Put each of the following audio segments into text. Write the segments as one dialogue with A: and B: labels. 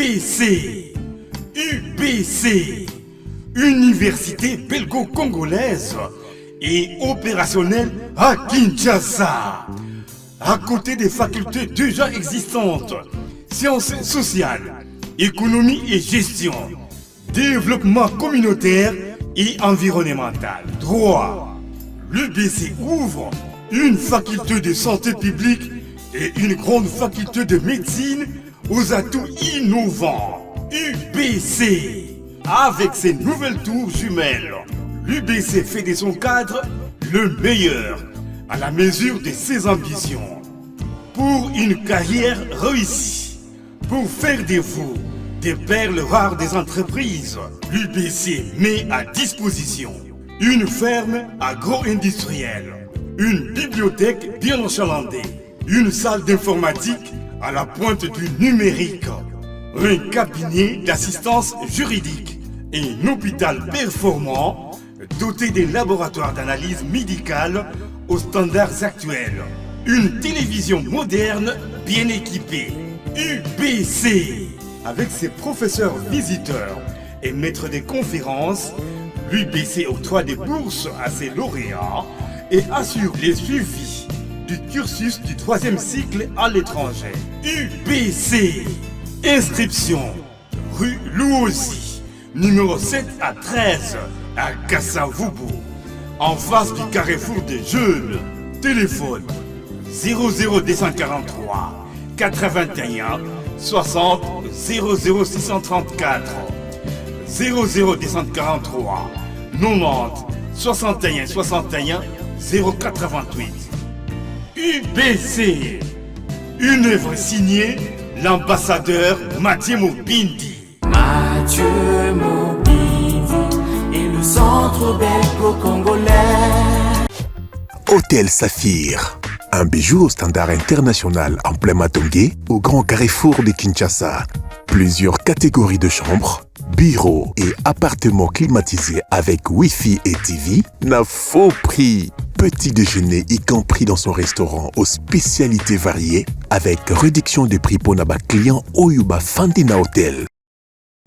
A: UBC. UBC. Université belgo-congolaise et opérationnelle à Kinshasa. À côté des facultés déjà existantes, sciences sociales, économie et gestion, développement communautaire et environnemental, droit, l'UBC ouvre une faculté de santé publique et une grande faculté de médecine aux atouts innovants. UBC, avec ses nouvelles tours jumelles, l'UBC fait de son cadre le meilleur à la mesure de ses ambitions. Pour une carrière réussie, pour faire de vous des perles rares des entreprises, l'UBC met à disposition une ferme agro-industrielle, une bibliothèque bien enchalandée, une salle d'informatique à la pointe du numérique, un cabinet d'assistance juridique et un hôpital performant doté d'un laboratoire d'analyse médicale aux standards actuels, une télévision moderne bien équipée. UBC, avec ses professeurs visiteurs et maîtres de conférences, l'UBC octroie des bourses à ses lauréats et assure les suivis du cursus du 3e cycle à l'étranger. UBC, inscription rue Louosi, numéro 7 à 13 à Kassavubu, en face du carrefour des jeunes. Téléphone 00243 81 60 00634 00243 90 61 61 088. UBC, une œuvre signée l'ambassadeur Mathieu Mobindi.
B: Mathieu Mobindi et le centre belgo-congolais.
C: Hôtel Saphir, un bijou au standard international en plein Matongé, au grand carrefour de Kinshasa. Plusieurs catégories de chambres, bureaux et appartements climatisés avec Wi-Fi et TV, n'a faux prix. Petit déjeuner y compris dans son restaurant aux spécialités variées, avec réduction des prix pour Naba client Oyuba Fandina Hotel.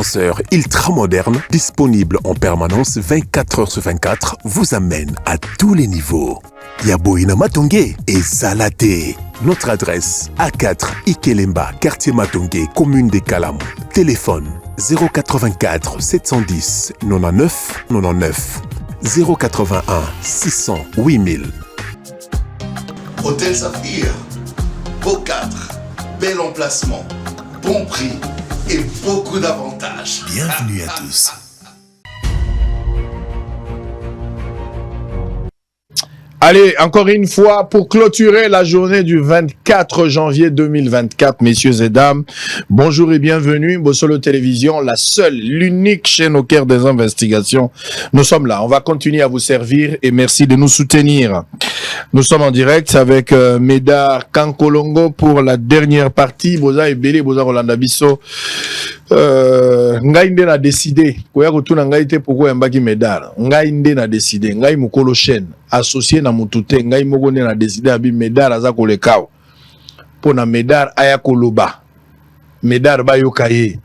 C: Ascenseur ultra moderne, disponible en permanence 24 heures sur 24, vous amène à tous les niveaux. Yaboina Matongé et Zalaté. Notre adresse A4 Ikelemba, quartier Matongé, commune des Kalam. Téléphone 084 710 99 99 081 600 8000.
D: Hôtel Saphir, beau cadre, bel emplacement, bon prix et beaucoup d'avantages.
C: Bienvenue à tous.
E: Allez, encore une fois, pour clôturer la journée du 24 janvier 2024, messieurs et dames, bonjour et bienvenue, Bossolo Télévision, la seule, l'unique chaîne au cœur des investigations. Nous sommes là, on va continuer à vous servir et merci de nous soutenir. Nous sommes en direct avec Médard Kankolongo pour la dernière partie. Boza Ebele, Boza Rolanda Bisso. Ngai nde na décidé. Koya kutuna ngai te pourquoi mbaki Médard. Ngai nde na décidé. Ngai mukolo chaîne. Associé na mutute. Ngai moko nde na décidé abi Médard aza kolekao. Pona Médard aya koloba. Médard ba yokaye.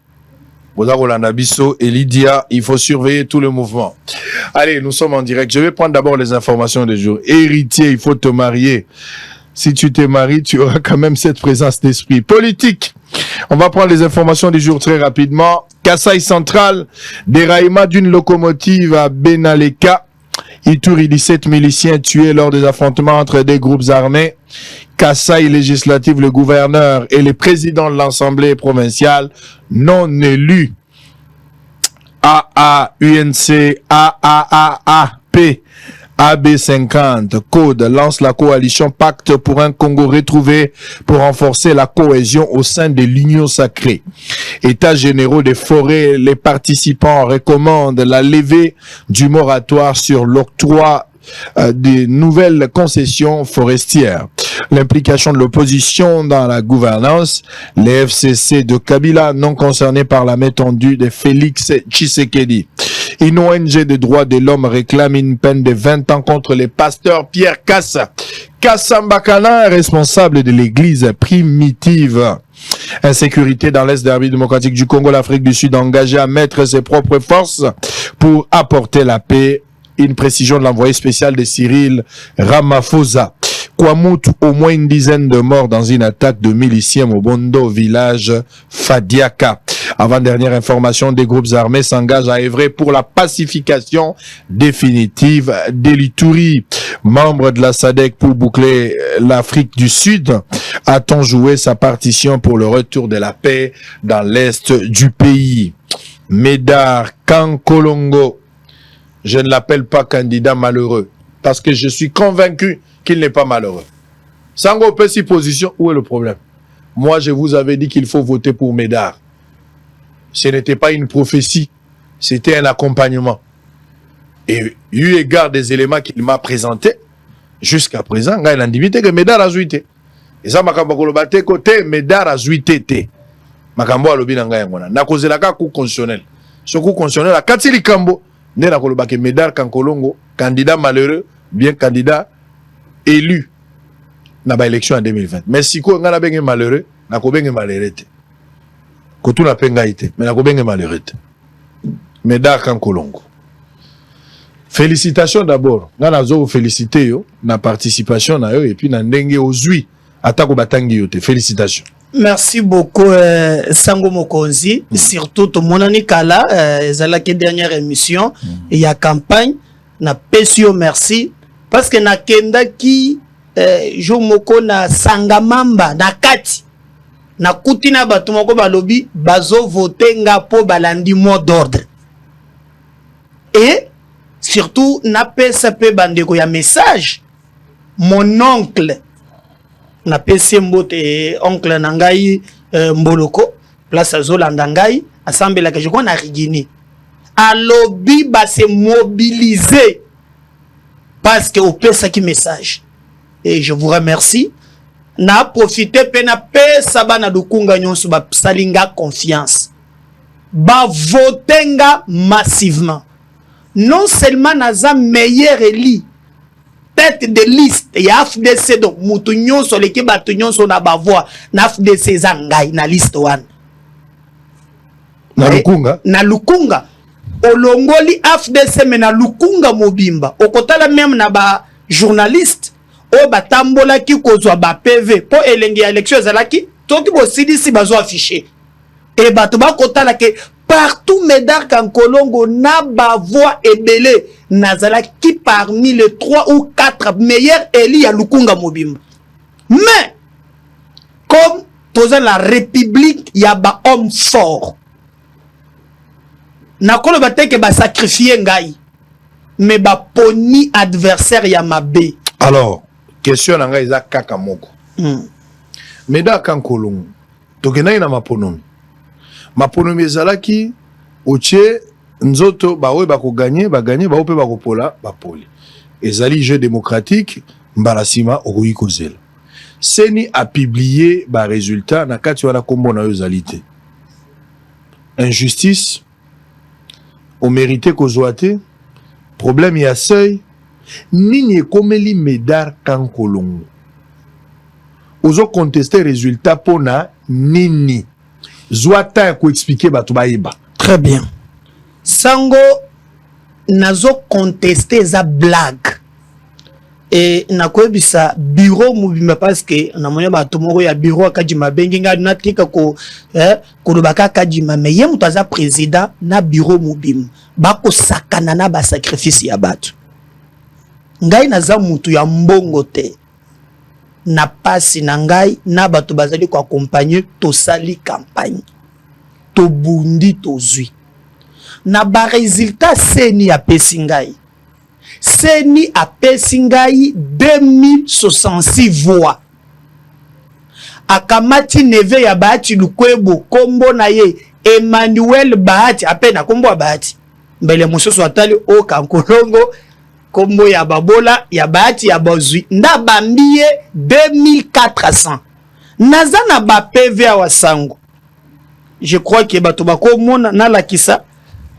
E: Boza Rolanda Bisso et Lydia, il faut surveiller tout le mouvement. Allez, nous sommes en direct. Je vais prendre d'abord les informations du jour. Héritier, il faut te marier. Si tu te maries, tu auras quand même cette présence d'esprit. Politique. On va prendre les informations du jour très rapidement. Kasaï Central, déraillement d'une locomotive à Benaleka. Ituri, 17 miliciens tués lors des affrontements entre des groupes armés. Kasaï législative, le gouverneur et le président de l'Assemblée provinciale non élus. AA, UNC, AAAP, AB50, Code lance la coalition Pacte pour un Congo retrouvé pour renforcer la cohésion au sein de l'Union sacrée. États généraux des forêts, les participants recommandent la levée du moratoire sur l'octroi des nouvelles concessions forestières. L'implication de l'opposition dans la gouvernance, les FCC de Kabila non concernés par la main tendue de Félix Tshisekedi. Une ONG de droits de l'homme réclame une peine de 20 ans contre le pasteur Pierre Kassa. Kassa Mbakana, responsable de l'église primitive. Insécurité dans l'Est de la République démocratique du Congo, l'Afrique du Sud engagée à mettre ses propres forces pour apporter la paix. Une précision de l'envoyé spécial de Cyril Ramaphosa. Kwamut, au moins une dizaine de morts dans une attaque de miliciens au Bondo, village Fadiaka. Avant-dernière information, des groupes armés s'engagent à œuvrer pour la pacification définitive d'Elituri. Membre de la SADC pour boucler l'Afrique du Sud, a-t-on joué sa partition pour le retour de la paix dans l'Est du pays? Médard Kankolongo, je ne l'appelle pas candidat malheureux, parce que je suis convaincu qu'il n'est pas malheureux. Sango Pessi position, où est le problème? Moi, je vous avais dit qu'il faut voter pour Médard. Ce n'était pas une prophétie, c'était un accompagnement. Et eu égard des éléments qu'il m'a présentés, jusqu'à présent, il a indiqué que Médard a jouité. Et ça, Makambo Kolobate côté, Médard a jouité. Makambo a lobi nanga yangona. Na cause la coup constitutionnel. Ce coup constitutionnel, la Katili Kambo, ne na kolobake Médard Kankolongo, candidat malheureux, bien candidat élu na ba élection en 2020. Mais si ko ngana benge malheureux, na ko benge malheureux. Kotu na penga ite, mais na ko benge malheureux. Médard Kankolongo. Félicitations d'abord. Ngana zo féliciter yo na participation na yo et puis na ndenge ozui atako batangi yo te. Félicitations.
F: Merci beaucoup Sango Mokonzi, surtout tout mon année kala ezalaki dernière émission il y a campagne na pesio merci parce que na kenda ki jo moko na sangamamba na kati na kutina batu moko balobi bazo voter nga po balandi mot d'ordre et surtout na pesa pe bandeko ya message mon oncle na pesi mbote oncle nangai Mboloko place azolanda ngai assemblée que je connais na Rigini alobi ba se mobiliser parce que au pesa ki message et je vous remercie na profiter pe na pesa bana dukunga nyonso ba salinga confiance ba votenga massivement non seulement naza meilleur élu tête de liste ya FDC donc mutu nyonso leki batu nyonso na bavoa na FDC zangai na liste wana na lukunga olongoli FDC me na lukunga mobimba okotala même na ba journaliste o batambola ki kozwa ba PV po elengi ya élection zalaki toki bo CDC bazo afficher et batu ba kotala ke partout Médard Kankolongo na ba voix ebele nazala qui parmi les 3 ou 4 meilleurs élus à Lukunga Mobimba. Mais comme dans la République il y a ba homme fort. Na kolo bateke ba sacrifier ngai mais ba poni adversaire ya mabe.
E: Alors, question na ngai za kaka moko. Médard Kankolongo tokena ina maponomi. Maponomi ezalaki oche nzoto bawe bako gagner bagagner ba ope bako pola ba poli. Ezali jeu démocratique mbarasima okoyi kozela. Seni a publié ba résultat na kati wana kombo na yo zalité. Injustice au mérité kozwate problème ya seuil nini ekomeli Médard Kankolongo. Ozo contester résultat pona nini. Zouata ko expliquer batu bayiba.
F: Très bien. Sango nazo contester za blague. Et nakoebisa bureau mubimba parce que na monya batu moko ya bureau akadima bengi nga na tika ko ko lobaka akadima mais ye mutu aza président na bureau mubimba bako sakana na ba sacrifice ya batu. Ngai naza mutu ya mbongo te. Na pasi na ngai na batu bazali ko accompagner to sali campagne to bundi to zui na ba résultat seni a pesi ngai seni a pesi ngai 2066 voix akamati neve ya Bahati Lukwebo kombo na ye Emmanuel Bahati apena kombo ya Bahati mbele musoso atali o Kankolongo kombo ya babola ya Bahati ya bozui nda bambiye 2400 naza na ba PV wa Sango. Je crois que bato bako mona na lakisa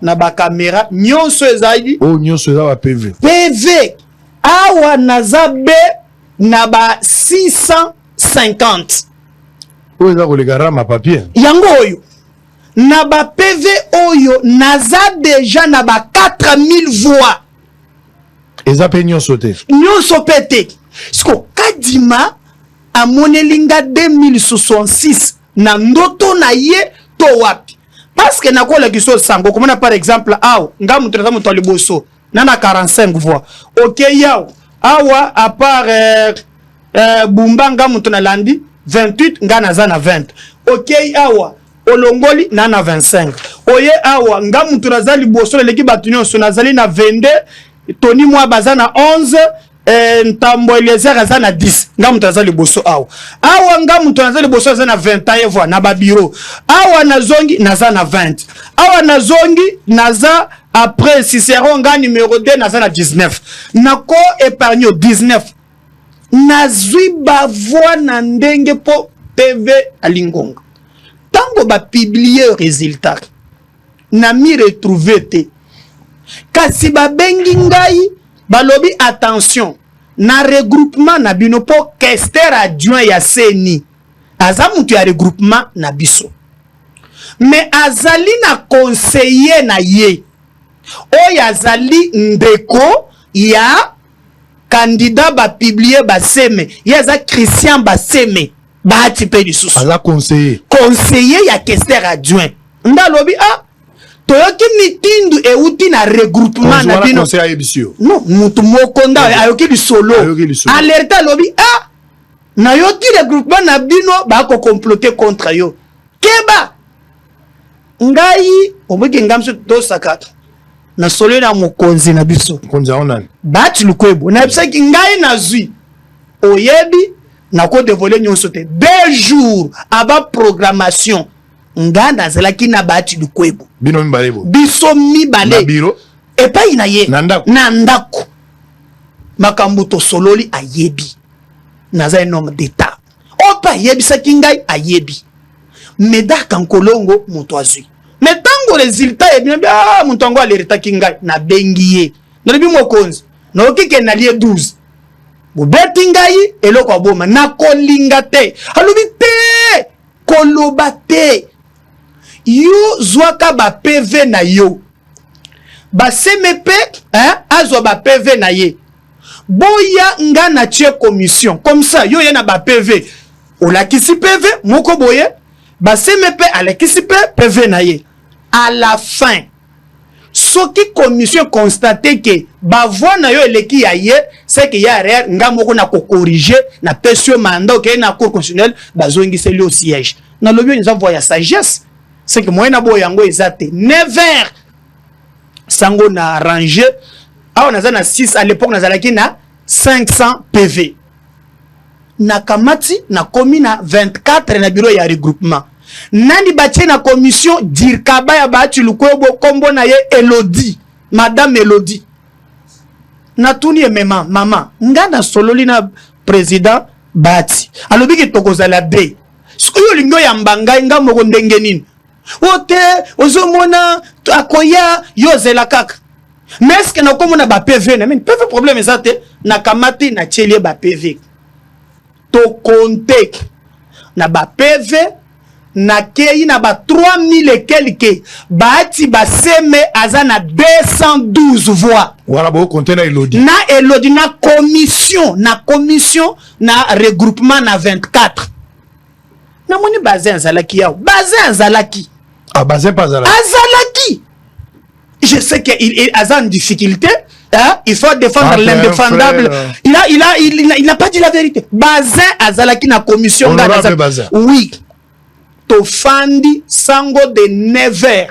F: na ba caméra nyonso ezali
E: oh nyonso eza ba PV
F: PV awa naza B na ba 650
E: oyo eza koleka rama papier
F: yango oyo na ba PV oyo naza déjà na ba 4000 voix
E: eza pe nyonso te
F: nyonso pe te siko kadima amonelinga 2066 na ndoto na ye to wapi parce que nakola kiso sango komona par exemple awa nga mutu na mutu aliboso na 45 voix OK yaw awa à part Bumba nga mutu na landi 28 nga naza na 20 OK awa olongoli na 25 oye awa nga mutu naza liboso leki batu nyonso nazali na 22 Tony mwa baza na 11 Ntambo Eliezer aza na 10 nga mutu naza liboso awa nga mutu naza liboso aza na 21 voix na ba bureau awa na zongi naza na 20 awa na zongi naza après Cicéron nga numéro 2 naza na 19 nako épargne 19 nazwi ba voix na ndenge po PV alingonga tango ba publier résultat na mi retrouver te kasi ba bengi ngai balobi attention na regroupement na bino po Kester adjoint ya seni aza mutu ya regroupement na biso mais azali na conseiller na ye oyo azali ndeko ya candidat ba publier baseme ye aza Christian Baseme baati pe lisusu
E: aza conseiller
F: ya Kester adjoint ndalobi toyoki mitindu euti na regroupement na bino non mutu moko nda ayoki lisolo alerte alobi nayoki regroupement na bino bako comploter contre yo keba ngai oboki ngamso tosaka na solo na mokonzi na biso
E: mokonzi onani
F: bati lukwebo na bisaki ngai nazwi oyebi na ko dévoiler nyonso te 2 jours aba programmation nganda zalaki na bati lukwebo
E: bino mbalebo
F: biso mibale
E: na biro
F: epai na ye
E: na
F: ndako makambo to sololi ayebi naza un homme d'état opa yebisaki ngai ayebi medaka nkolongo mutu azwi mais tango résultat ebina mutu ango alertaki ngai na bengi ye nalobi mokonzi naokike na lie 12 bobeti ngai eloko aboma nakolinga te alobi te koloba te yo zwaka ba PV na yo ba CMP azwa ba PV na ye boya nga na tie commission comme ça yo na ba PV olakisi PV moko boye ba CMP alakisi PV na ye à la fin soki commission constaté que ba voix na yo eleki ya ye c'est que ya erreur nga moko na ko corriger na pesio mandat que na cour constitutionnelle bazongiseli au siège na lobi nous avons ya sagesse c'est que moi na boyango ezate never sango na arrangé awa naza na 6 à l'époque nazalaki na 500 PV na kamati na komi na 24 na bureau ya regroupement nani batie na commission dirkaba ya baati lukwebo kombo na ye Elodie madame Elodie na tuni emema mama ngana sololi na président bati alobi ki tokozala de oyo lingo ya mbanga nga moko ndenge nini ote ozomona akoya yozela kaka mais est-ce que na komona ba PV na mine PV problème ezate na kamati na tielie ba PV to compter na ba PV na kei na ba 3000 et quelques baati ba seme aza na 212 voix
E: wala bo compter na Elodie
F: na commission na regroupement na 24 na moni bazin zalaki yao bazin zalaki
E: bazin pas
F: azalaki je sais que il a une difficulté il faut défendre l'indéfendable il n'a pas dit la vérité bazin azalaki na commission oui to fandi sango de 9h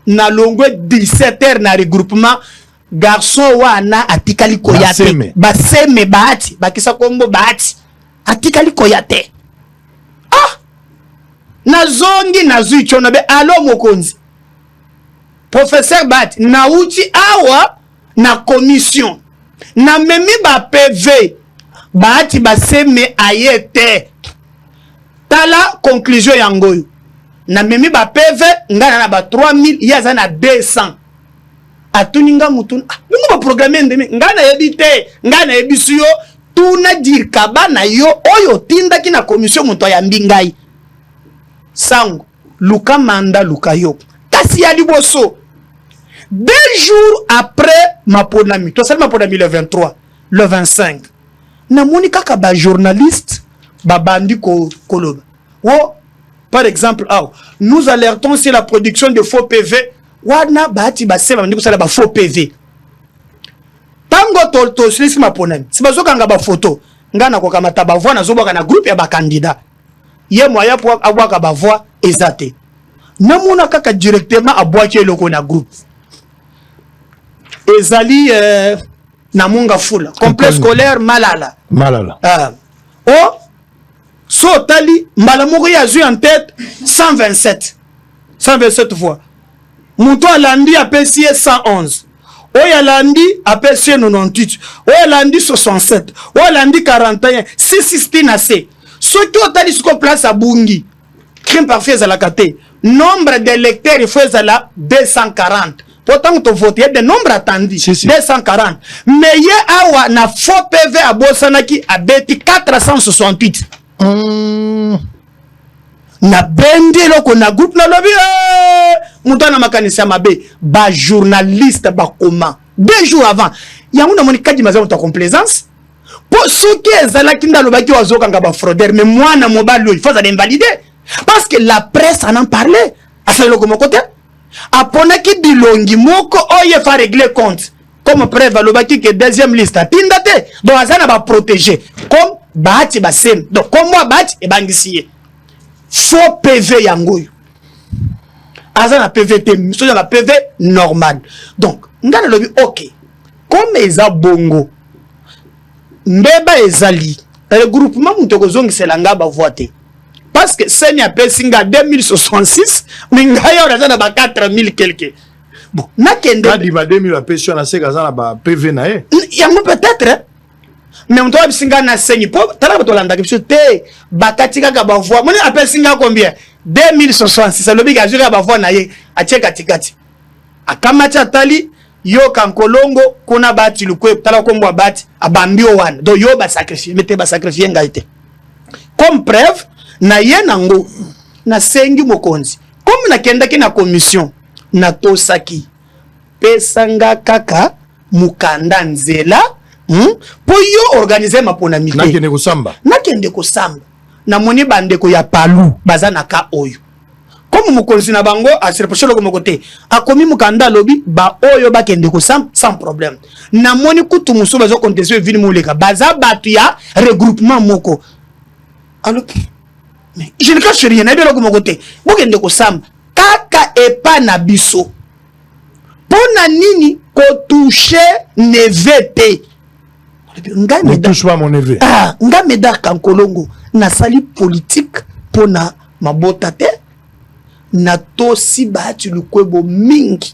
F: na longwe 17h na regroupement garçon wana atikali koyate baseme baati bakisa kombo baati atikali koyate nazongi nazwi chono be alo mokonzi professeur bat na uti awa na commission na memi ba PV baati baseme ayete tala conclusion yangoyo na memi ba PV ngana na ba 3000 yaza na 200 atuninga mutun ningo ba programme ndemi ngana yebite ngana yebisuyo tuna dir kabana yo oyo tindaki na commission muto ya mbingai sango luka manda luka yo kasi ya liboso 2 jours après ma ponami to seulement ponami le 23 le 25 na moni kaka ba journaliste ba bandi ko koloba wo par exemple nous alertons sur la production de faux PV wana bati basema ndiko sala ba faux PV tango to silisi maponami sibazokanga ba photo ngana ko kamata ba voix nazoboka na groupe ya ba candidat ye moya po abwaka ba voix ezate namona kaka directement abwaki eloko na groupe ezali na munga fula complexe scolaire malala so tali mbala moko ya zui en tête 127 voix Mouton alandi apesi 111 oyo alandi apesi 98 oyo alandi 67 oyo alandi 41 6 na C soki otali siko place abungi crime parfait ezalaka te nombre d'électeurs il faut ezala 240 pourtant to vote il y a des nombres attendus 240 mais ye awa na faux PV abosanaki abeti 468 na bende loko na groupe na lobby mutana makanisa mabe ba journaliste ba koma 2 jours avant yango na moni kadi maza ta complaisance pour ceux qui ezala kinda lobaki wazoka ngaba fraudeur mais moi na mobile il faut ça invalider parce que la presse en parlait à faire le côté aponaki bilongi moko oye fa régler compte comme preuve lobaki que deuxième liste tindate donc azana ba protéger comme baati basem donc comme moi baati e bangisiye faux PV yangoyo azana PV te so na PV normal donc ngana lobi OK comme eza bongo mbeba ezali regroupement mutoko zongisela ngaba voter parce que seni appelle singa 2066 mingaya on azana ba 4000 quelque bon nakende
E: kadi ba 2000 apesio na seka azana ba PV na ye
F: yango peut-être mais mto abisinga na senyi po tala bato landa kibiso te bakatika ka ba voix moni appelle singa combien 2066 lobi ka jura ba voix na ye acheka tikati akamacha tali yo kankolongo kuna bati lukwe tala ko mwa bati abambio wana do yo ba sacrifier mete ba sacrifier ngaite comme preuve na ye nango na sengi mokonzi comme na kendaki na commission na tosaki pesanga kaka mukanda nzela po yo organiser maponamite nakende kosamba na moni bandeko ya palu bazana ka oyo comme mukonzi na bango asireposhe loko mokote akomi mukanda lobi ba oyo bakende kosamba sans problème na moni kutu muso bazo contester vini muleka baza batu ya regroupement moko alors mais je ne cache rien na loko mokote bokende kosamba kaka epa na biso pona nini ko toucher nevete
E: ne touche pas mon neveu.
F: Nga medar kankolongo na sali politique pona mabota te na tosi batu lukwebo mingi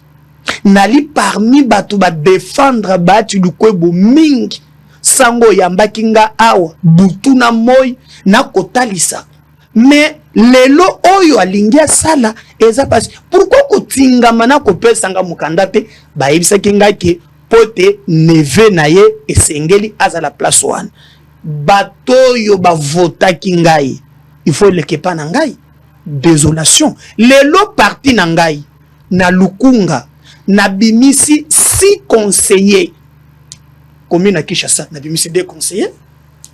F: nali parmi batu ba défendre batu lukwebo mingi sango yambaki nga awa butu na moi na kotalisa mais lelo oyo alingia sala eza pasi pourquoi kotingama na kopesanga mukanda te bayebisaki ngaki pote neve na ye esengeli aza la place wana bato yo ba votaki ngai il faut lekepa na ngai désolation lelo parti na ngai na lukunga na bimisi 6 conseillers commune na Kinshasa na bimisi 2 conseillers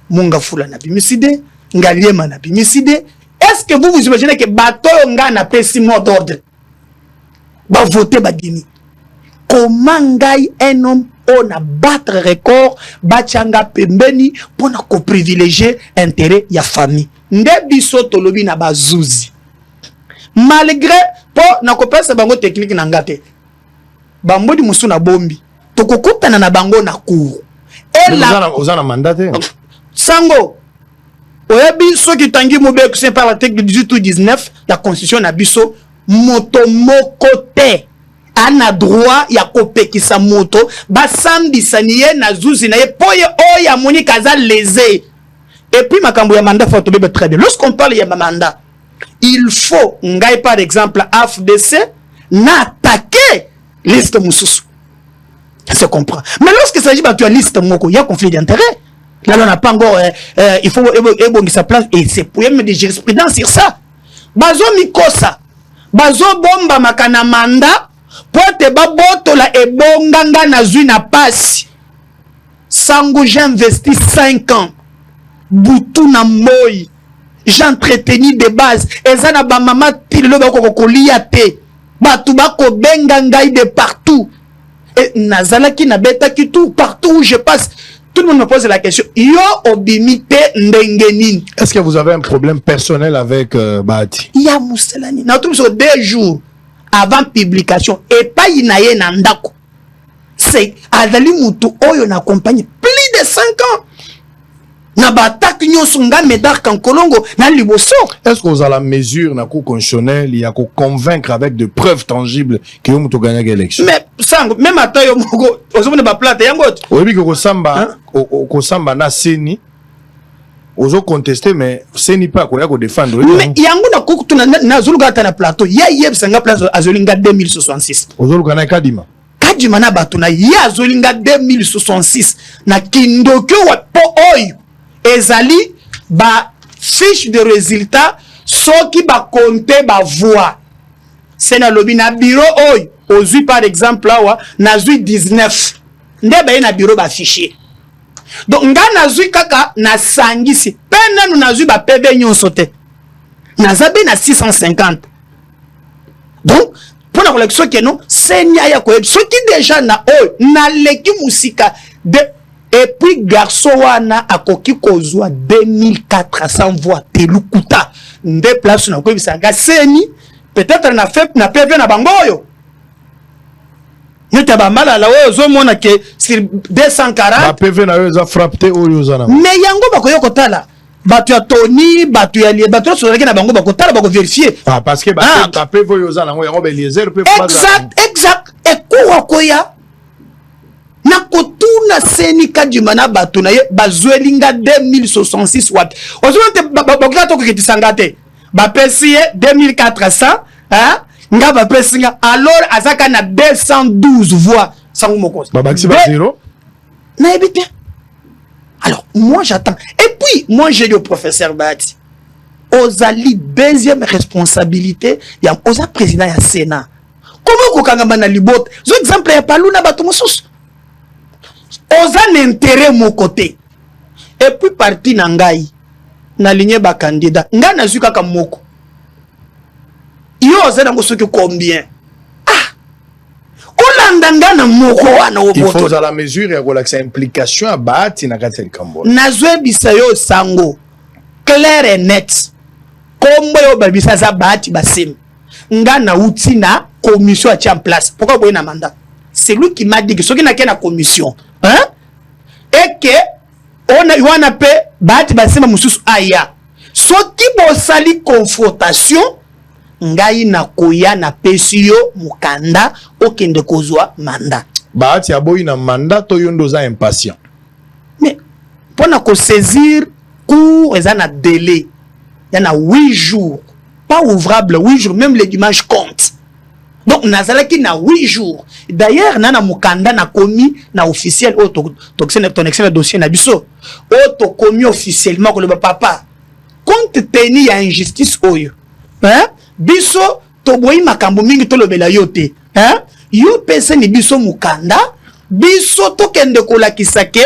F: Munga Fula na bimisi 2 Ngaliema na bimisi 2 est-ce que vous imaginez que bato yo nga na pesi mot d'ordre ba voter ba dimi comment ngai un homme on a battre record bachanga pembeni pona ko privilégier intérêt ya famille nde biso tolobi na bazuzi malgré po na ko pesa bango technique na ngate bambodi musu na bombi tokokutana na bango na cour et la
E: ozana mandate
F: sango oyebi soki tangi mobeko c'est par l'article 18 ou 19 la constitution na biso moto mokote ana droit ya kopekisa moto basambisa niye na zuzi na ye poye oya moni kaza lésé et puis makambo ya mandat faut tobe très bien lorsqu'on parle ya mandat il faut ngai par exemple AFDC n'attaquer liste mususu. Ça se comprend. Mais lorsqu'il s'agit de la liste moko, il y a conflit d'intérêt. Là, on n'a pas encore, il faut ébongi sa place et c'est pour mettre des jurisprudences sur ça. Bazo mikosa, bazo bomba makana manda, pote baboto la ebonganga na zui na pasi. Sango j'ai investi 5 ans. Boutou na moi. J'ai entretenu des bases. Ezana ba mama tilo ba ko liate. Batu ba ko bengangai de partout. Et nazalaki na beta ki tout partout où je passe. Tout le monde me pose la question. Yo obimite ndengenin.
E: Est-ce que vous avez un problème personnel avec Bahati?
F: Il y a Mousselani. Nous sommes sur 2 jours avant publication. Et pas inaye nandako. C'est Adali Moutou Oyo na accompagné plus de 5 ans. Na batak nyonsunga medar kankolongo na liboso.
E: Est-ce que vous avez la mesure na cour constitutionnelle, il y a qu'on convaincre avec de preuves tangibles que vous avez gagné l'élection?
F: Mais sango même ata yo moko ozomona ba plate yango.
E: Oui, que ko samba na seni ozo contester mais seni pas ko ya ko défendre.
F: Mais yango na ko tuna na zuluga ta na plateau. Ya yebsanga place azolinga 2066.
E: Ozoluka na kadima.
F: Kadima na batuna ya azolinga 2066 na kindokyo wa po oyo. Ezali ba fiche de résultat soki ba compter ba voix. C'est na lobby na bureau oyo ozui par exemple là na zui 19. Ndeba na bureau ba fichier. Donc nga na zui kaka na sangisi pena nu na zui ba PV nyonso te. Na zabe na 650. Donc pour la collection que non c'est nya ya ko soki déjà na oyo na leki musika de. Et puis garçon wana akoki kozwa 2400 voix telukuta nde place na ko bisanga seni peut-être na fait na PV na bangoyo neta ba mala la ozo mona ke sur 240
E: ba PV na yo za frappé oyo za na
F: mais yango bakoyo kotala batu ya Tony batu ya lie batu so na bango bakotala bako vérifier
E: parce que ba PV oyo za na yango ba Eliezer peut
F: pas exact et koya na kotuna seni kadima na bato na ye bazwelinga 2066 wapi ozonte bakila to kokitisanga te bapesi ye 2400 hein nga bapesi nga alors azaka na 212 voix sango moko
E: babakisi ba zéro
F: na ebite. Alors moi j'attends et puis moi j'ai dit au professeur Bahati ozali deuxième responsabilité ya oza président ya Sénat comment kokanga bana libot zo exemple ya paluna bato mosusu oza n'intérêt mon côté et puis parti na ngai na ligne ba candidat nga na zuka ka moko yo oza nango soki combien olanda nga na moko wana oboto
E: il faut à la mesure ya relaxer implication à Bahati na kati kambo
F: na zwebisa yo sango clair et net kombo yo babisa za Bahati basim nga na uti na commission a en place pourquoi boye na mandat c'est lui qui m'a dit que ce qui n'a qu'une commission hein et que on a eu un appel Bahati basema mususu aya so qui bo sali confrontation ngai na koya na pesio mukanda okende kozwa mandat
E: Bahati aboyi na mandat to yondo za impatient
F: mais pour na ko saisir cours et na délai il y en a 8 jours pas ouvrable 8 jours même les dimanches comptent. Donc nazalaki na 8 jours. D'ailleurs nana mukanda na komi na officiel auto ton excellent dossier na biso. Auto komi officiellement ko le papa. Compte tenu ya injustice oyo. Hein? Biso to boyi makambo mingi to lobela yote. Hein? Yo pese ni biso mukanda. Biso to kende kolakisa ke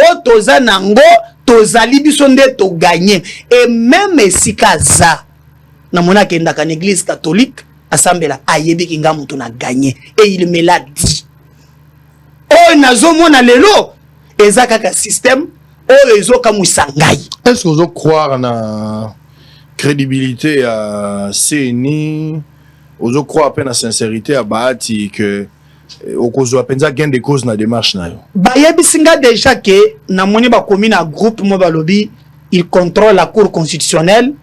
F: auto za nango tozali biso nde to gagner et même esika za na mona kenda ka église catholique assemblée ayebi kinga mutu na gagné et il me l'a dit oh nazo mona lelo ezaka ka système oh ezoka musangai.
E: Est-ce que vous croire na crédibilité à CNI vous croire à peine à sincérité à Bahati que okozo apenza gain de cause na démarche na yo
F: bayebi singa déjà que na moni ba commune à groupe mo balobi il contrôle la cour constitutionnelle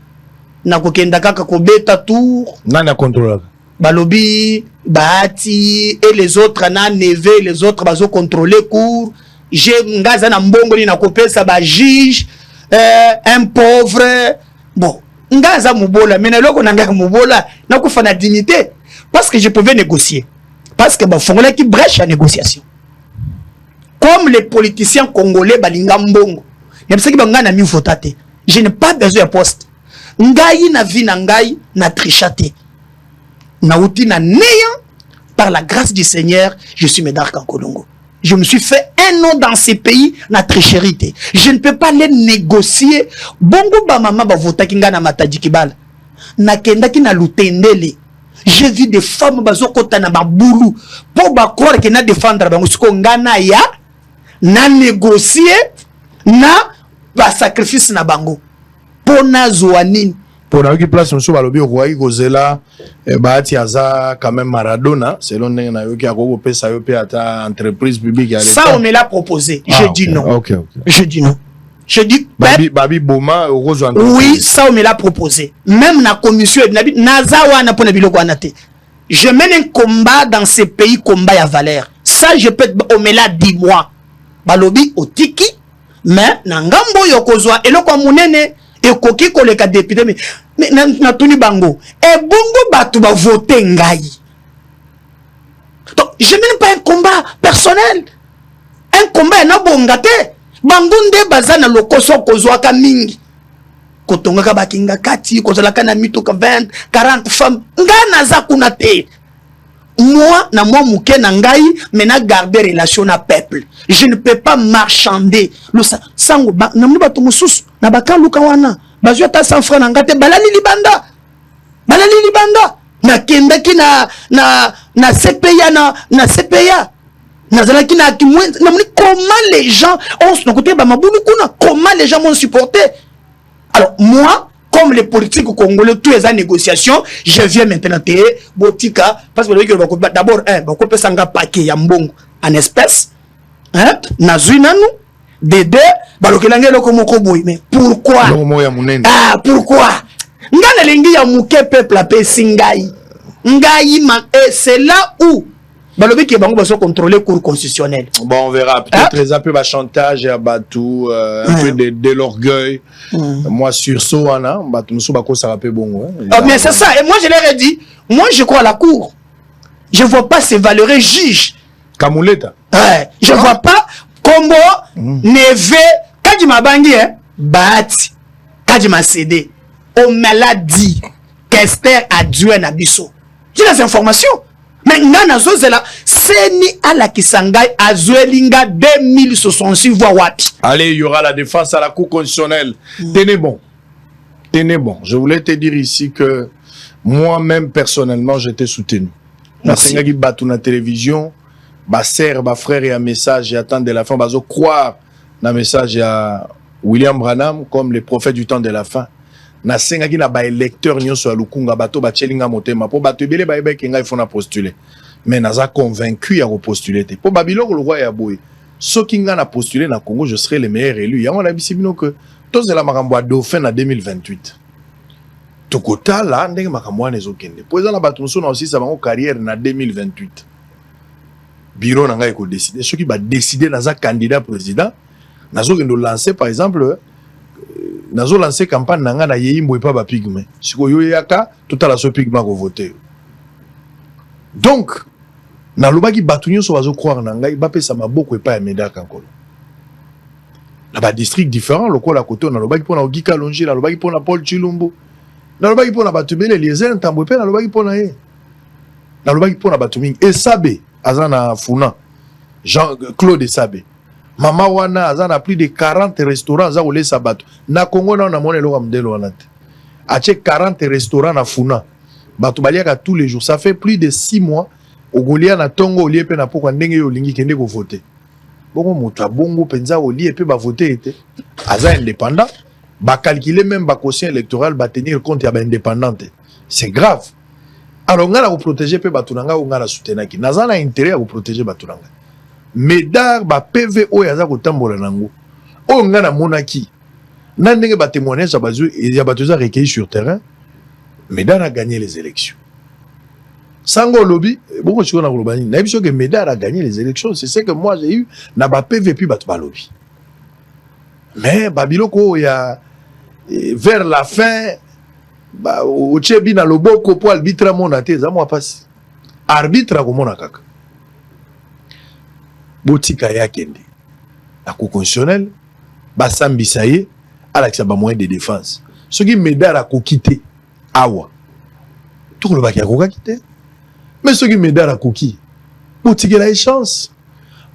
F: na kokenda kaka ko beta tour
E: nana contrôle
F: balobi Bahati et les autres na neve les autres bazo contrôler cour j'ai ngaza na mbongo ni na kopesa ba juge un pauvre bon ngaza mubola mais na loko na nga mubola na kufa na dignité parce que je pouvais négocier parce que ba fongola qui brèche à négociation comme les politiciens congolais balinga mbongo yebisaki banga na mi votate je n'ai pas besoin de poste ngai na vie na ngai na trichate na uti na néant par la grâce du Seigneur je suis Médard Kankolongo. Je me suis fait un nom dans ces pays, na tricherité. Je ne peux pas les négocier. Bongo ba mama ba vota kinga na matadi kibala. Na kenda ki na lutendele. J'ai vu des femmes bazo kota na babulu pour ba croire que na défendre bango siko ngana ya na négocier na ba sacrifice na bango. Pona zoanine.
E: Pour la place monsieur balobi roi Gozela baati aza quand même Maradona selon na yoki akoko pesa yo pe ata entreprise publique ya
F: ça on me l'a proposé je dis non.
E: OK.
F: Je dis non. Je dis
E: Babi Boma Rozo.
F: oui, ça on me l'a proposé. Même na commission nazawa na pona biloko anate. Je mène un combat dans ces pays combat ya valeur. Ça je peux on me l'a dit moi. Balobi otiki mais na ngambo yokozwa eloko munene et koki koleka député mais na tuni bango et bongo batu ba voter ngai. Donc je mène pas un combat personnel. Un combat na bongate. Bangunde bazana lokoso kozwa ka mingi. Kotonga ka bakinga kati kozala kana mituka 20 40 femmes ngana za kuna te. Moi na moi muke na ngai mais na garder relation na peuple. Je ne peux pas marchander. Le sango na mniba to mususu na bakaluka wana. Bazwa ta 100 francs ngate balali libanda. Balali libanda. Na kenda ki na CPA na CPA. Comment les gens ont côté comment les gens m'ont supporté. Alors moi comme les politiques congolais tous les négociations je viens maintenant te botika parce que d'abord bako pesanga paquet ya mbongo en espèces hein nazuinanu dede balokelanga loko moko boy mais pourquoi pourquoi ngana lengi ya muke peuple apé singai ngai c'est là où balobi ki bango baso contrôler cour constitutionnel.
E: Bon on verra peut-être un peu ba chantage à Batou un peu de l'orgueil. Moi sur Soana Batou muso bako ça rapé bon
F: mais c'est ça et moi je leur ai dit moi je crois à la cour. Je vois pas ces valeureux juges.
E: Kamuleta.
F: Je vois pas Combo Neve Kadima Bangi Bati Kadima Cédé on me l'a dit qu'Esther a dû un abisso. J'ai les informations. Mais ngana zozela seni ala kisangai azuelinga 2066 voix wapi.
E: Allez, il y aura la défense à la cour constitutionnelle. Tenez bon. Tenez bon. Je voulais te dire ici que moi-même personnellement j'étais soutenu. Merci. Parce que batu na télévision, ba sœur, ba frère et un message et attendre de la fin bazo croire na message à William Branham comme les prophètes du temps de la fin. Na senga ki na ba électeur nyonso ya lukunga bato ba chelinga motema po bato ebele ba ebeke ngai fona postuler mais naza convaincu ya repostuler te po babiloko le roi ya boy soki nga na postuler na Congo je serai le meilleur élu yango na bisibino que tozela makambo ya dauphin na 2028 tokota la ndenge makambo wana ezokende po eza na bato mosusu na aussi sa bango carrière na 2028 bureau na ngai ko décider soki ba décider naza candidat président nazokende lancer par exemple nazo lancer campagne nanga na yeyimbo epa ba pigme siko yo yaka totala so pigme ko voter donc na lobaki batu nyonso bazo croire na ngai ba pesa maboko epa ya Médard Kankolo na ba district différent lokola koto na lobaki pona Ogika Longi na lobaki pona Paul Chilumbu na lobaki pona batu bele Eliezer Ntambwe pe na lobaki pona ye na lobaki pona batu mingi Esabe azana Funa Jean Claude Esabe Mama wana azana plus de 40 restaurants za ole sabato na Congo na mona eloko mdelo wana te ache 40 restaurants na Funa bato baliaka tous les jours ça fait plus de 6 mois ogolia na tongo olie pe na poko ndenge yo lingi kende ko voter bongo muta bongo penza olie pe ba voter ete aza indépendant ba calculer même ba quotient électoral ba tenir compte ya ba indépendante c'est grave alors ngala ko protéger pe bato nanga ngala soutenaki nazana intérêt à ko protéger bato nanga Médard ba PVO yaza kotambola nango o ngana monaki na ndenge ba témoignage ya bato za recueilli sur terrain Médard a gagné les élections sango lobby bon je connais globani na biso que Médard a gagné les élections c'est ce que moi j'ai eu na ba PV puis bato ba lobby mais babiloko ya vers la fin Bah, au Tchebi na loboko pour arbitre monate, ça moi passe. Arbitre à comment kaka. Botika ya kende. La Cour constitutionnelle, bah sambisaye, à la moyen de défense. Ce qui m'aide à quitter, awa. Tout le bac à quitter. Mais ce qui m'aide à quitter, botika la chance.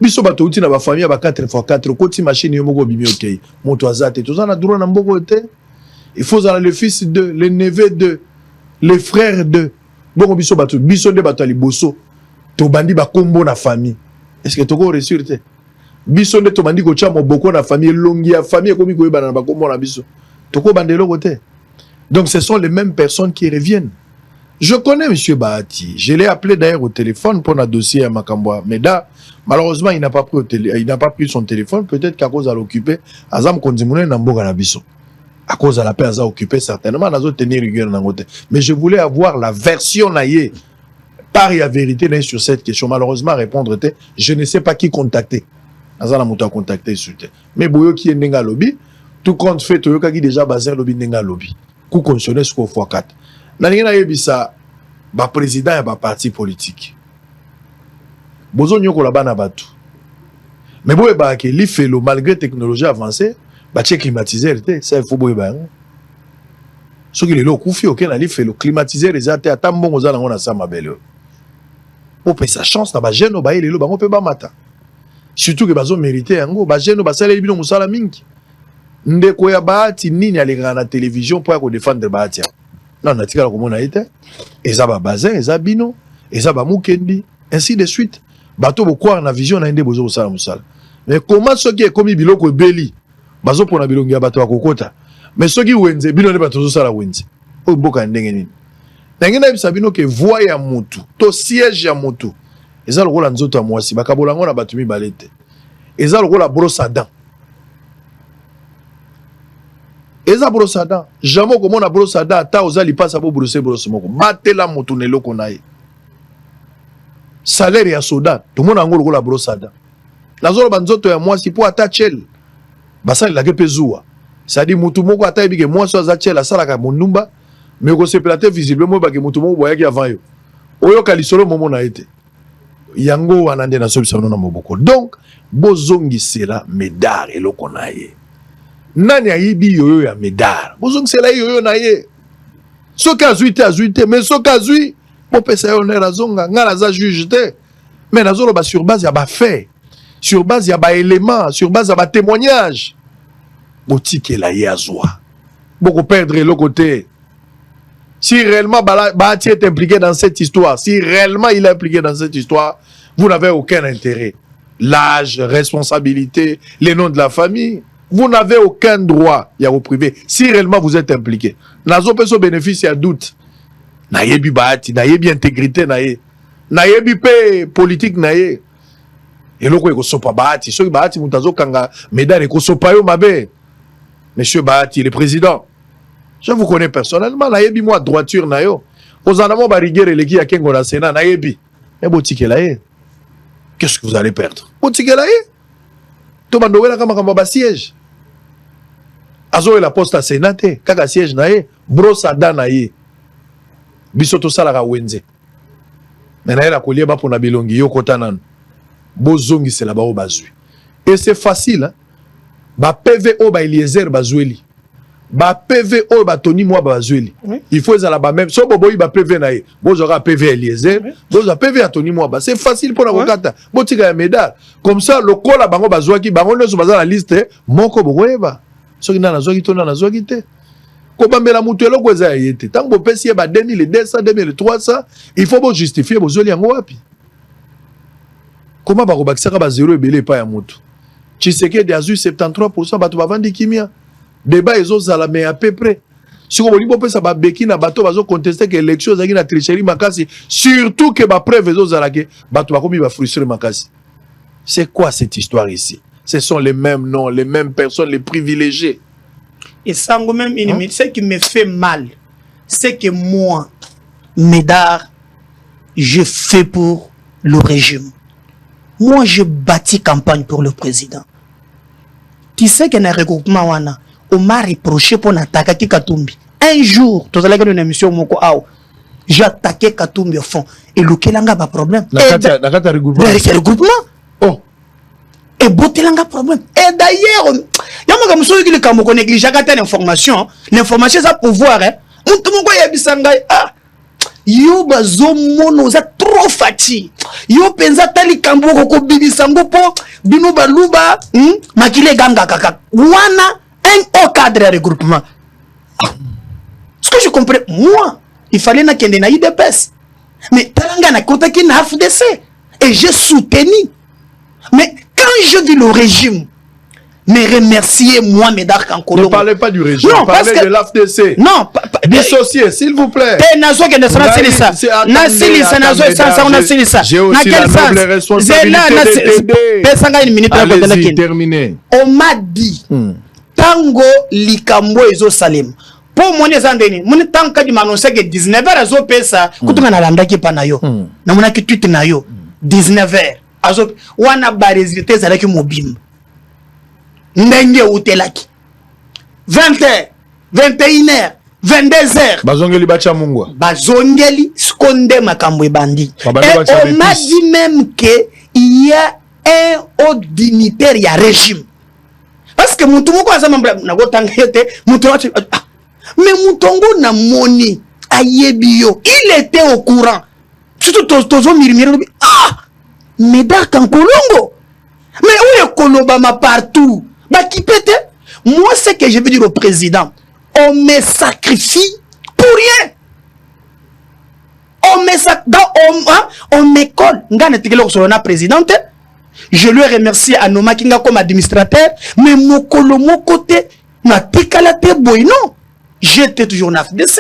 E: Biso bato uti na ba famille ba 4x4 koti machine yo moko bimi okay. Moto azate tout ça na droit na mboko te. Il faut aller le fils de, le neveu de, le frère de. Bon biso bato de bato liboso. To bandi ba kombo na famille. Est-ce que toko ressurte? Biso de to bandi ko cha moboko na famille longi ya famille komi ko ba na ba kombo na biso. Toko bandelo côté. Donc ce sont les mêmes personnes qui reviennent. Je connais M. Bahati. Je l'ai appelé d'ailleurs au téléphone pour un dossier à Makambwa. Mais là, malheureusement, il n'a pas pris son téléphone. Peut-être qu'à cause de l'occupé, Azam Konzimoune n'a pas nabiso. À cause de la paix, Azam occupé certainement, n'a pas tenu rigueur dans côté. Mais je voulais avoir la version naïe, par la vérité sur cette question. Malheureusement, répondre, je ne sais pas qui contacter. Azam a monté à contacter sur te. Mais Boyo qui est Nenga Lobby, tout compte fait, Toyoka qui déjà basé Lobby Nenga Lobby. Coup conditionné sur x4. Naningena yebisa ba président ya ba parti politique. Bozo nyoko la bana batu. Mais boye ba ke li felo malgré technologie avancée, ba tche climatiseur te, ça il faut boye ba. Ce qui est là kufi OK na li felo climatiseur ezate atambongo za ngona sa mabele. O pe sa chance na ba jeune ba ile lo bango pe ba mata. Surtout que bazo mériter yango ba jeune ba sala bino musala mingi. Ndeko ya Bahati nini alingana na télévision pour ko défendre Bahati. Non, on a comme on a été. Eza ba bazin, eza bino, eza ba mukendi, ainsi de suite. Bato bo croire na vision na inde bozo sala musala. Mais comment ce qui est comme biloko beli, bazo pona bilongi ya bato ya kokota. Mais ce qui wenze bino ne bato sala wenze. O boka ndenge nini. Na ngena bisa bino ke voix ya mutu, to siège ya mutu. Eza lokola nzoto ya mwasi, bakabolango na bato mibalete. Eza lokola brosse à dents. Eza brosse à dents. Jamais comme on a brosse à dents, ta oza li passe pour brosser brosse moko. Batela moto ne loko na ye. Salaire ya soda, tout le monde a ngolo la brosse à dents. La zone banzoto ya mwasi po ata chel. Basali la kepe zuwa. Ça dit mutu moko ata ebike mwasi aza chel asala ka monumba, mais ko se plater visiblement ba ke mutu moko boyaki avant yo. Oyo kalisolo momo na été. Yango anande na sobi na moboko. Donc bozongi sera medar eloko na ye. Nani ayibi yoyo ya medar bozong sela yoyo na ye soka azuite mais soka azui po pesa yo na razonga ngala za juge te mais nazolo ba sur base ya ba fait sur base ya ba élément sur base ya ba témoignage botike la ye azwa boko perdre le côté si réellement Bahati est impliqué dans cette histoire si réellement il est impliqué dans cette histoire vous n'avez aucun intérêt l'âge responsabilité les noms de la famille. Vous n'avez aucun droit à vous priver si réellement vous êtes impliqué. Nazo peso bénéfice à doute. Nayebi Bahati, nayebi intégrité naye. Nayebi pe politique naye. Et loko eko sopa Bahati, so Bahati mutazo kanga medal eko sopa yo mabe. Monsieur Bahati, le président. Je vous connais personnellement, nayebi moi droiture na yo. Ozanamo ba rigueur eleki ya kengo na Sénat nayebi. Mais botike la ye. Qu'est-ce que vous allez perdre? Botike la ye. To bandowela kama kama ba siège. Azo la poste à Sénat, kaka siège nae, brosse à dents nae. Bisoto salaka wenze. Mais nae la kolie ba pona bilongi yo kotanan. Bozongi c'est là-bas au bazui. Et c'est facile, hein. Ba PVO ba Eliezer bazueli. Ba PVO ba Tony moi bazueli. Il faut ça là-bas même. So boboyi ba PV nae. Bozora PV Eliezer, bozora PV à Tony moi ba. C'est facile pour la kokata. Botika ya medal. Comme ça le kola bango bazwaki, bango ne so baza la liste, moko bokoyeba. Ce qui n'a pas été na zogi te. Kobambela mutu eloko eza yete. Tant bo pesi ba 2200, 2300, il faut bo justifier bo zoli yango wapi. Comment ba ko bakisaka ba zéro ebele pa ya mutu. Tshisekedi a eu 73% bato ba vandi kimia. Débat ezo zala mais à peu près. Si on bo pesa ba beki na bato bazo contester que élection zaki na tricherie makasi, surtout que ba preuve ezo zala ke bato ba komi ba frustrer makasi. C'est quoi cette histoire ici? Ce sont les mêmes noms, les mêmes personnes, les privilégiés.
F: Et ça, même, ce qui me fait mal, c'est que moi, Médard, je fais pour le régime. Moi, je bâtis campagne pour le président. Tu sais qu'il y a un regroupement, on m'a reproché pour n'attaquer Katumbi. un jour tu allais une émission moko ao j'ai attaqué Katumbi au fond et lukelanga ba problème
E: nakata
F: regroupement
E: oh
F: et botelanga problème et d'ailleurs yamaka muso ki kambo ko négliger kata l'information ça pouvoir hein mutu moko yebisanga yo bazo mono za trop fatigué yo penza tali kambo ko bibisango po bino baluba makile ganga kaka wana un au cadre de regroupement. Ce que je comprends, moi, il fallait na kende na IDPS. Mais talanga na contacté na FDC et j'ai soutenu. Mais quand je vis le régime, me remercier moi Médard Kankolo.
E: Ne parlez pas du régime,
F: non,
E: parlez de l'AFDC.
F: Non,
E: dissociez, s'il vous plaît.
F: Nazo que ne sera ça. Na silisa nazo ça on a silisa.
E: J'ai aussi la noble responsabilité
F: d'aider. Une minute
E: allez-y, terminez.
F: On m'a dit tango likambo ezo salem. Pour mon ezandeni, mon tanka di m'annoncer que 19h azo pesa kutunga na landaki pa na yo. Na mona ki tweet na yo 19h. Azo wana ba résultat zalaki mobim. Ndenge utelaki 20h 21h 22h
E: bazongeli bacha mungwa
F: bazongeli skonde makambo ebandi et on m'a dit même que il y a un haut dignitaire ya régime parce que mutu moko azama na gotanga yote mutu mais mutongo na moni ayebi yo il était au courant surtout tozo mirimiro Médard Kankolongo mais où est Kolobama partout bah qui pète moi c'est que je veux dire au président on me sacrifie pour rien on me colle ngana tikelo ko na présidente je lui remercie à Noma Kinga comme administrateur mais mokolo côté na tikala te boy non j'étais toujours na FDC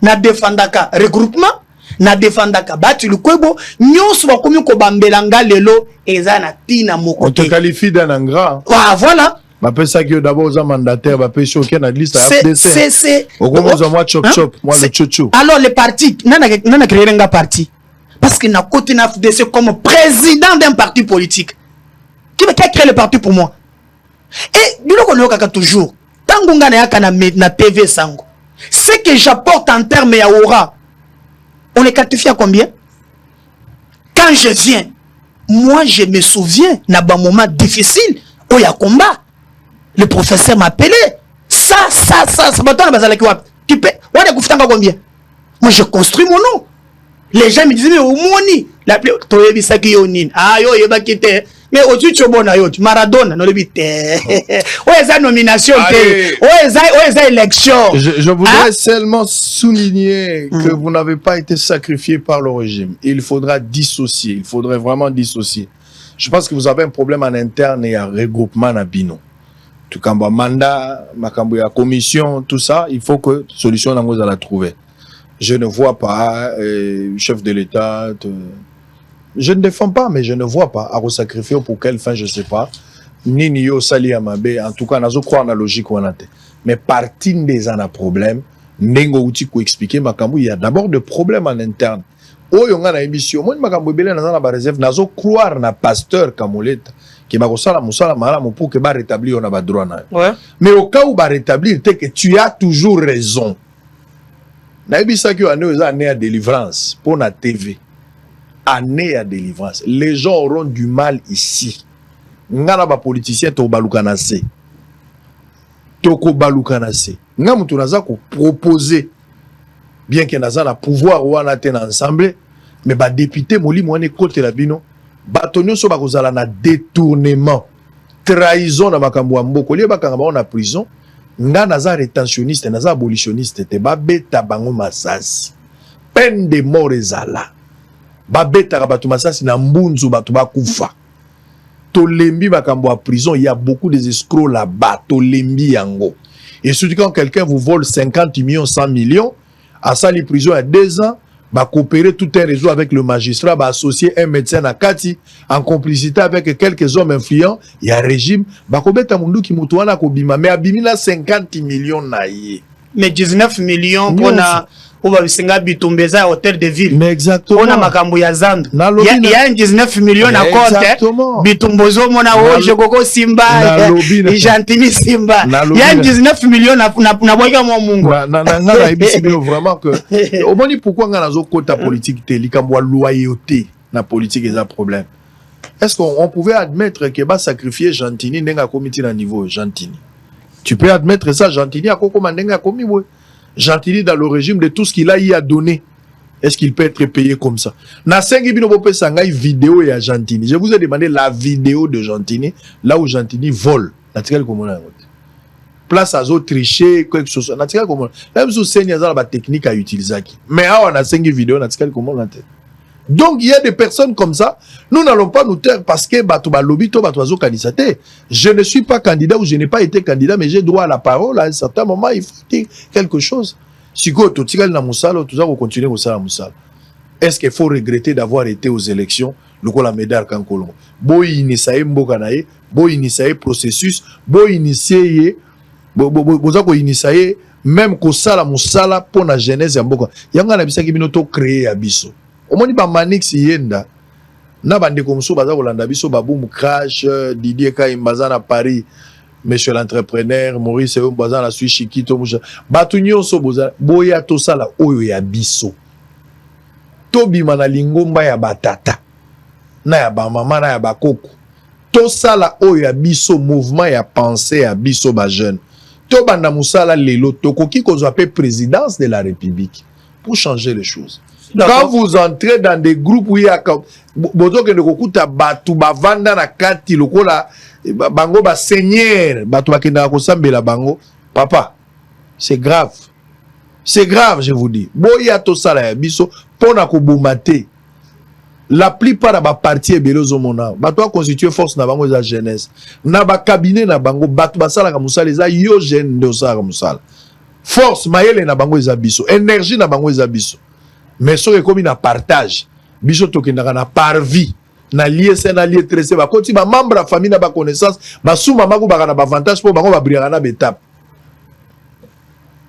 F: na défendaka regroupement na défendaka batu lukwebo nyonso bakomi ko bambelanga lelo ezana tina moko
E: on te qualifie d'un ingrat
F: voilà
E: bah ça que d'abord aux mandataires bah pécho aucun na liste FDC
F: c'est
E: au commence moi chop chop moi le chouchou
F: alors les partis nana créer un parti parce que na côté na FDC comme président d'un parti politique qui a créé le parti pour moi et du coup on kaka toujours tango ngana yaka na TV sango ce que j'apporte en termes ya aura on est quantifié à combien quand je viens moi je me souviens na ba moment difficile où il y a combat le professeur m'a appelé ça tu peux combien moi je construis mon nom les gens me disaient mais au moni la plus mais au-dessus tu bon Maradona non le bite ouais nomination ouais élection
E: je voudrais seulement souligner que vous n'avez pas été sacrifié par le régime. Il faudra dissocier, il faudrait vraiment dissocier. Je pense que vous avez un problème en interne et un regroupement à Bino. Tout comme mandat, ma commission, tout ça, il faut que solution à la trouver. Je ne vois pas chef de l'État. Je ne défends pas, mais je ne vois pas à sacrifier pour quelle fin, je ne sais pas. Ni yo sali amabe, en tout cas, nazo croire na logique ou anate. Mais partie des en a problème, n'engo outi ko expliquer makambu, il y a d'abord des problèmes en interne. Oh yonga na émission, moi makambu belé na ba réserve, nazo croire na pasteur Kamoleta qui m'a kosala musala malamu pour que ba rétablir on a ba droit na.
F: Ouais.
E: Mais au cas où ba rétablir, c'est que tu as toujours raison. Na ebisa ki ane eza année à délivrance pour na TV. Année à délivrance. Les gens auront du mal ici. Ngana ba politicien to balukanase. Toko balukanase. Nga mutu naza ko proposer bien que naza na pouvoir wana te na ensemble mais ba député moli mwane kote la bino batonyo so ba kozala na détournement trahison na makambo ya mboko lié bakanga ba na prison nga naza rétentionniste naza abolitionniste te ba beta bango masasi peine de mort ezala ba beta ka batu masasi na mbunzu batu bakufa tolembi makambo ya prison il y a beaucoup des escrocs là-bas tolembi yango et surtout quand quelqu'un vous vole 50 millions 100 millions à ça les prisons à 2 ans va coopérer tout un réseau avec le magistrat va associer un médecin à Kati en complicité avec quelques hommes influents il y a régime va kobeta mundu ki mutu wana kobima mais abimi na 50 millions na ye
F: mais 19 millions pour na ou babisinga bitumbeza hôtel de ville.
E: Mais exactement.
F: On a makambo ya zando.
E: Il
F: y a 19 millions à compte. Bitumbozo mona oje koko Simba et Gentili Simba. Il y a 19 millions na boika mo mungu.
E: Na ebisi vraiment que au moins pourquoi nga nazo kota politique te likambo loyauté na politique est un problème. Est-ce qu'on pouvait admettre que va sacrifier Gentili ndenga comité na niveau Gentili? Tu peux admettre ça, Gentili a koko mandenga komi we. Gentili dans le régime de tout ce qu'il a y a donné. Est-ce qu'il peut être payé comme ça? Na sengi bino bope sangai vidéo ya Gentili. Je vous ai demandé la vidéo de Gentili là où Gentili vole. Naturel comme on a place à zo tricher quelque chose. Naturel comme on. Même sous seigneur za la technique à utiliser qui. Mais on a sengi vidéo naturel comme on a. Donc il y a des personnes comme ça, nous n'allons pas nous taire parce que Batouba Lobito Batouazo candidat. Je ne suis pas candidat ou je n'ai pas été candidat, mais j'ai droit à la parole. À un certain moment, il faut dire quelque chose. Si tu es dans Moussala, tu dois continuer à Moussala. Est-ce qu'il faut regretter d'avoir été aux élections? Le coup la médaille Kankolongo. Bo initier mbokanaye, bo initier processus, bo initier même ko sala Moussala pour la genèse ya mboka. Yanga na bisaki binoto créer abiso. Au moins, ba Manix yenda na bande comme ça baza kolanda biso baboum crash Didier Kaimbaza na Paris, monsieur l'entrepreneur Maurice Mbaza na Suisse Chikito musha batu nyonso boza boya to sala oyo ya biso tobi mana lingomba ya batata na ya ba mama na ya bakoko to sala oyo ya biso mouvement ya pensée ya biso ba jeune to banda musala lelo tokoki kozwa pe présidence de la République pour changer les choses. Quand vous entrez dans des groupes où il y a bozo ke ndokuta batu bavanda na kati lokola bango ba seigneur batu bakenda ko sambela bango papa c'est grave je vous dis boya to sala ya biso pona ko bomate la plupart ba parti ebelozo mona batu a constituer force na bango za jeunesse na ba cabinet na bango batu basala ka musala za yo jeune ndo sala ka musala force mayele na bango za biso énergie na bango za biso. Mais ce qui est comme un partage, biso tokendaka na par vie, na lié c'est na lié tressé, ba koti ba membre la famille na ba connaissance, ba sous maman ko ba na ba avantage pour bango ba briller na betap.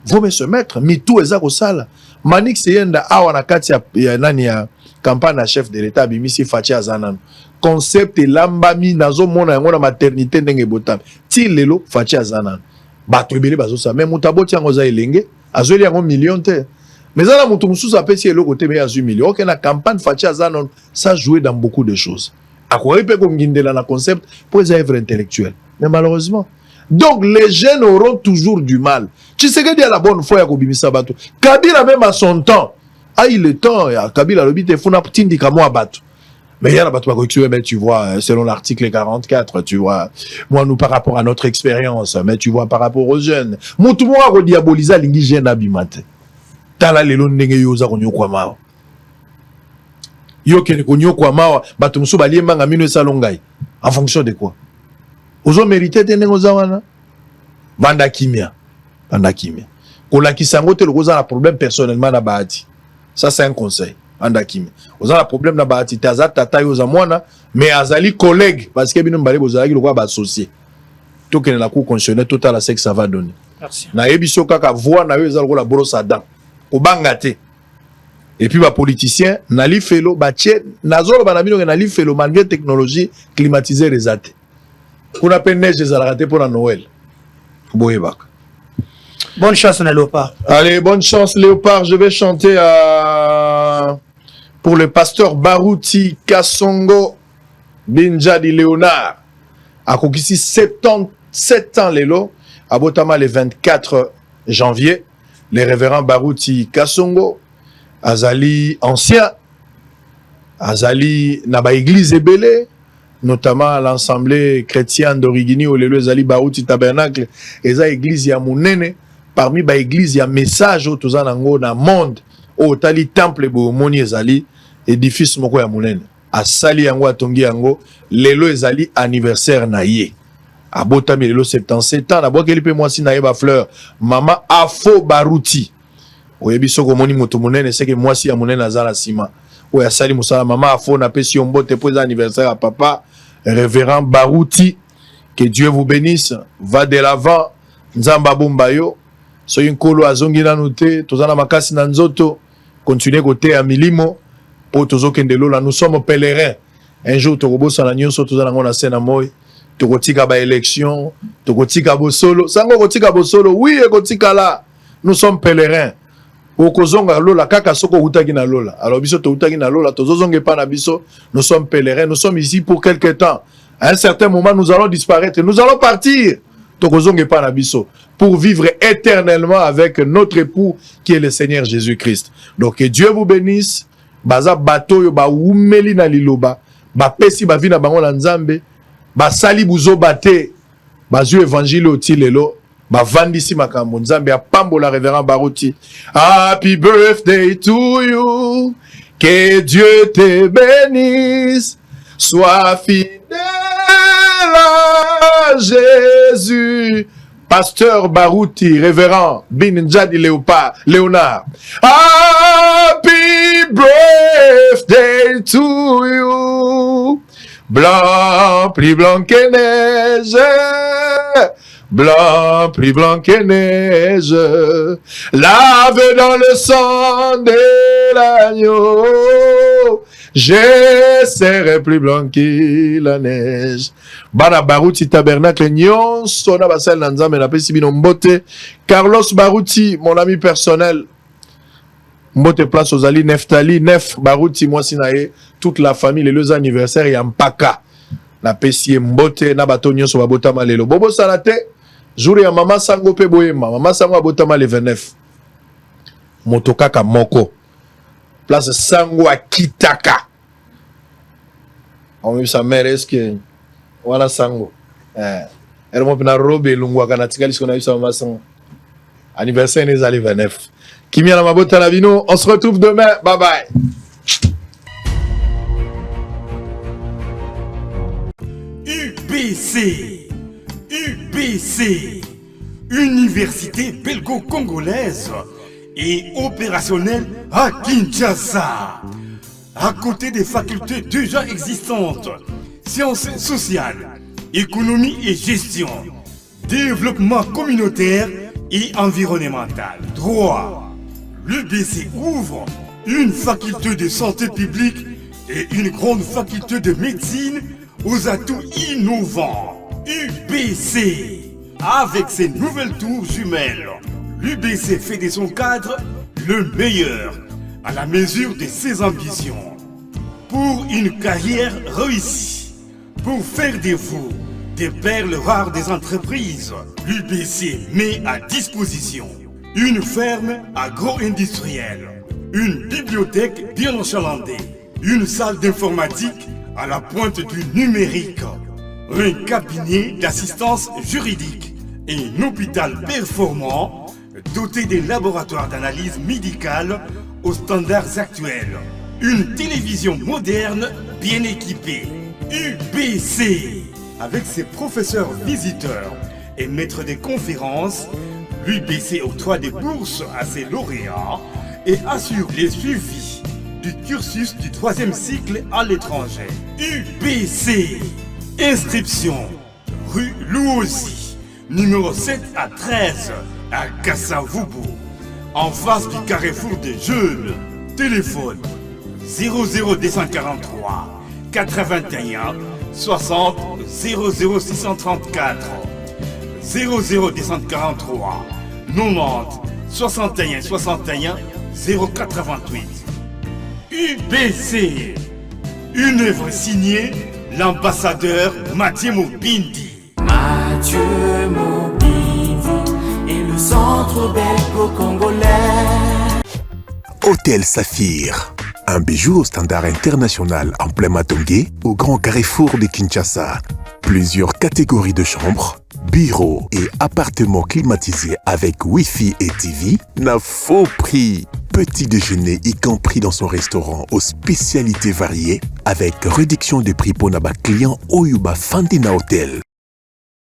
E: Vous me se mettre mi tout ezako sala. Manix yenda awa na kati ya nani ya campagne chef de l'état bimisi Fachi Azanan. Concept lambami nazo mona yango na maternité ndenge botam. Ti lelo Fachi Azanan. Ba tobele bazo sa même mutaboti yango za elenge, azoli yango million te. Mais là, mon tour a payé le côté mais à 8 millions. Ok, la campagne Fachi Azanon, ça jouait dans beaucoup de choses. À quoi il peut comme guider dans le concept pour les œuvres intellectuelles. Mais malheureusement. Donc les jeunes auront toujours du mal. Tu sais que dit à la bonne foi, Yakobimisa Bato. Kabila même à son temps. Ah, il est temps. Kabila le bite funa tindi kamo abato. Mais il y a la bateau mais tu vois, selon l'article 44, tu vois, moi, nous, par rapport à notre expérience, mais tu vois, par rapport aux jeunes, moi, tout le monde a diabolisé l'ingi jeune abimate. Tala lelo ndenge yoza konyo kwa mawa yo kene konyo kwa mawa bato musu baliemba nga mino salongai en fonction de quoi ozo mériter te ndenge oza wana banda kimia kola kisango te lokoza na problème personnellement na baati ça c'est un conseil banda kimia oza na problème na baati taza tata yoza mwana mais azali collègue parce que bino mbale bozalaki lokwa ba associé to kene la cour constitutionnelle total à ce que ça va donner. Merci. Na yebiso kaka voix na yo eza lokola brosse à dents au bangate et puis ba politicien nali felo ba tche nazolo banamino nali felo malgré technologie climatisée resate pour la peine neige za raté pour la Noël boyebak.
F: Bonne chance na Léopard.
E: Allez, bonne chance Léopard, je vais chanter pour le pasteur Barouti Kasongo Binjadi Léonard a kokisi 77 ans lelo abotama le 24 janvier. Les révérends Barouti Kasongo, Azali ancien, Azali Naba Église Ebele, notamment l'Assemblée chrétienne d'Origini, ou les Azali Barouti Tabernacle, et ça Église ya Mounene, parmi ba Église ya message au Tozanango na monde, au Tali Temple Boumoni Ezali, édifice Moko ya Mounene. A Sali Yango Atongi Yango, lelo Ezali anniversaire na ye. Abotami lelo 77 ans, d'abord qu'elle peut moi si naïba fleur, maman Afo Barouti. Oyebi soko moni moto monene, c'est que moi si à monene azala sima. Oya sali musala maman Afo na pesi ombote pour l'anniversaire à papa, révérend Barouti. Que Dieu vous bénisse, va de l'avant, Nzamba Bombayo, soki nkolo azongi nanu te toza na makasi na nzoto continue koteya milimo mpo tozokende lola. Nous sommes pèlerins. Un jour tokobosana nyonso toza nango na se na moi, tokotika baélection, tokotika bosolo. Sango kotika bosolo, oui ekotikala. Nous sommes pèlerins. Okozonga lola kaka soko utaki na lola. Alors biso to utaki na lola tozozonge pa na biso. Nous sommes pèlerins, nous sommes ici pour quelque temps. À un certain moment nous allons disparaître, nous allons partir. Tokozonge pa na biso pour vivre éternellement avec notre époux qui est le Seigneur Jésus-Christ. Donc que Dieu vous bénisse. Baza bato yo ba umeli na liloba, ba pesi ba vina bango na nzambe, ba sali buzo bate, ba zu évangile otilelo. Ba vandisi makambo nzambe ya pambola révérend Baruti. Happy birthday to you. Que Dieu te bénisse. Sois fidèle à Jésus. Pasteur Baruti, révérend Binjadi Léonard. Happy birthday to you. Blanc, plus blanc que neige. Blanc, plus blanc que neige, lavé dans le sang de l'agneau, je serai plus blanc que la neige. Bana Baruti tabernacle nyon, sona basel nanzame na pesi bino mbote. Carlos Baruti, mon ami personnel. Mbote place aux Ali Neftali, Nef Baruti, moi sinaye, toute la famille, les deux anniversaires, et Mpaka. Na pesi mbote, na bato nyonso babota malelo. Bobo salate. Jour ya mama sango pe boyema, mama sango abotama le 29. Motokaka moko. Place sango akitaka. On sa mère est-ce que wana sango. Elle m'a pena robe lungwa kana tikali ce qu'on a eu sa mama sango. Anniversaire les allés 29. Kimia na mabota la vino, on se retrouve demain. Bye bye.
A: UBC, Université belgo-congolaise et opérationnelle à Kinshasa. À côté des facultés déjà existantes, sciences sociales, économie et gestion, développement communautaire et environnemental, droit, l'UBC ouvre une faculté de santé publique et une grande faculté de médecine aux atouts innovants. UBC, avec ses nouvelles tours jumelles, l'UBC fait de son cadre le meilleur à la mesure de ses ambitions. Pour une carrière réussie, pour faire de vous des perles rares des entreprises, l'UBC met à disposition une ferme agro-industrielle, une bibliothèque bien enchalandée, une salle d'informatique à la pointe du numérique, un cabinet d'assistance juridique et un hôpital performant doté des laboratoires d'analyse médicale aux standards actuels, une télévision moderne bien équipée. UBC, avec ses professeurs visiteurs et maîtres de conférences, l'UBC octroie des bourses à ses lauréats et assure les suivis du cursus du 3e cycle à l'étranger. UBC, inscription rue Louosi, numéro 7 à 13 à Kassavubu, en face du carrefour des jeunes. Téléphone 00243 81 60 00634 00243 90 61 61 088. UBC, une œuvre signée l'ambassadeur Mathieu Mobindi.
B: Mathieu Mobindi et le centre belgo-congolais.
C: Hôtel Saphir, un bijou au standard international en plein Matongé, au grand carrefour de Kinshasa. Plusieurs catégories de chambres, bureaux et appartements climatisés avec Wi-Fi et TV, n'a faux prix. Petit déjeuner y compris dans son restaurant aux spécialités variées avec réduction de prix pour naba client Oyuba Fandina Hotel.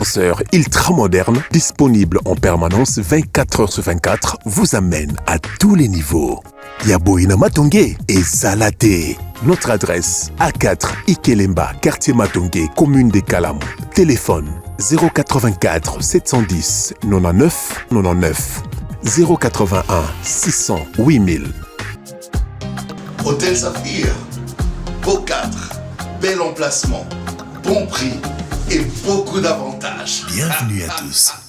C: Ascenseur ultra moderne, disponible en permanence 24 heures sur 24, vous amène à tous les niveaux. Yaboina Matongé et Zalaté. Notre adresse A4 Ikelemba, quartier Matongé, commune de Kalam. Téléphone 084 710 99 99. 081 600 8000.
D: Hôtel Saphir, Beau 4, bel emplacement, bon prix et beaucoup d'avantages.
G: Bienvenue à tous.